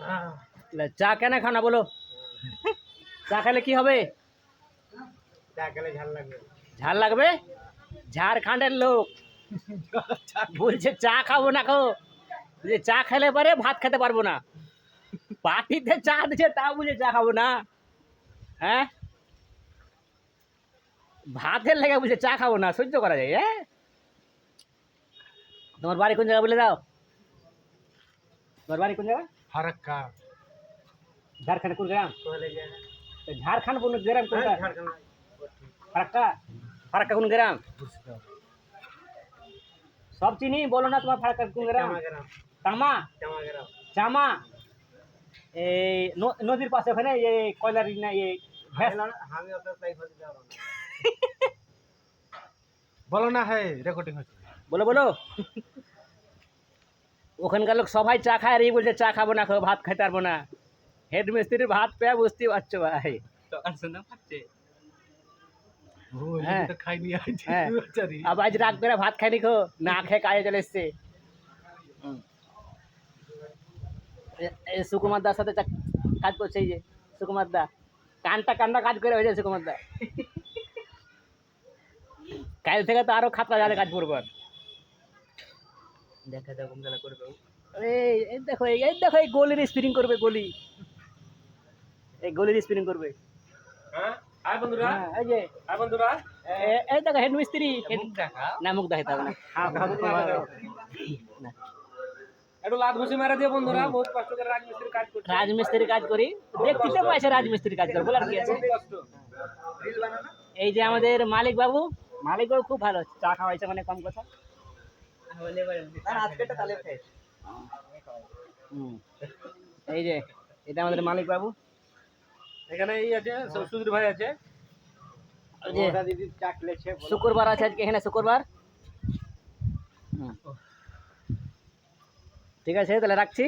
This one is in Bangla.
তাহলে চা কেন খাও না বলো? চা খেলে কি হবে? চা খেলে ঝাল লাগবে। ঝাল লাগবে? ঝাড়খণ্ডের লোক বলছে চা খাবো না, খাও যে চা খেলে পরে ভাত খেতে পারবো না। পার্টিতে চা দিচ্ছে তা বুঝে চা খাবো না? হ্যাঁ, ভাতের লেগে বুঝে চা খাবো না, সহ্য করা যায়? হ্যাঁ, তোমার বাড়ি কোন জায়গা বলে দাও? তোমার বাড়ি কোন জায়গা? ফারাক্কা। ঝাড়খণ্ড কোন গ্রাম? পহলে গया তো ঝাড়খণ্ড কোন গ্রাম কোনটা? झारखंड। ফারাক্কা। ফারাক্কা কোন গ্রাম? সব চিনি, বলো না তোমার ফারাক্কা কোন গ্রাম? चामा ग्राम। তামা? चामा ग्राम। চামা? এই নদীর পাশে ওখানে এই কয়লার না এই ভ্যাস। আমি ওটা তাই বলে দাও। বলো না, হ্যাঁ রেকর্ডিং হচ্ছে। বলো বলো। ওখানকার লোক সবাই চা খায় আর এই বলছে চা খাবো না, খাবো ভাত খাইতে পারবো না। হেড মিস্ত্রির ভাত পেয়ে বুঝতে পারছো ভাই। সকাল সন্ধ্যা খাচ্ছে। হ্যাঁ তো খাইনি আজ। হ্যাঁ, আবার আজ রাত করে ভাত খাইনি, খো না খেয়ে কাজে চলে এসছে। সুকুমার দার সাথে কাজ করছে, এই যে সুকুমার দা কানটা কান্না কাজ করে হয়েছে। সুকুমার দা কাল থেকে তো আরো খাতরা জালে কাজ করবো। দেখা যাক কোন খেলা করবে। এই দেখো, এই দেখো, এই গোলির স্পিনিং করবে, গলি এই গলির স্পিনিং করবে। হ্যাঁ, হাই বন্ধুরা। হ্যাঁ, এই যে হাই বন্ধুরা। এই দেখো হেড মিস্ত্রি। মুখ দেখা। না, মুখ দেখাতে হবে না। না, একটু লাত ঘুষি মারা দিয়ে বন্ধুরা, বহুত কষ্ট করে রাজমিস্ত্রি কাজ করছে। রাজমিস্ত্রি কাজ করি, দেখতে পাইছে রাজমিস্ত্রি কাজ করে, বলার কি আছে? কষ্ট। রিল বানানো। এই যে আমাদের মালিক বাবু, মালিক বাবু খুব ভালো, চা খাওয়াইছে মানে কম কথা। আজকেটা তালে খাই। এই যে এটা আমাদের মালিক বাবু। এখানে এই আছে সুধীর ভাই আছে। ওই যে দিদি চা খেলেছে। শুক্রবার আছে আজকে, এখানে শুক্রবার। ঠিক আছে, তাহলে রাখছি।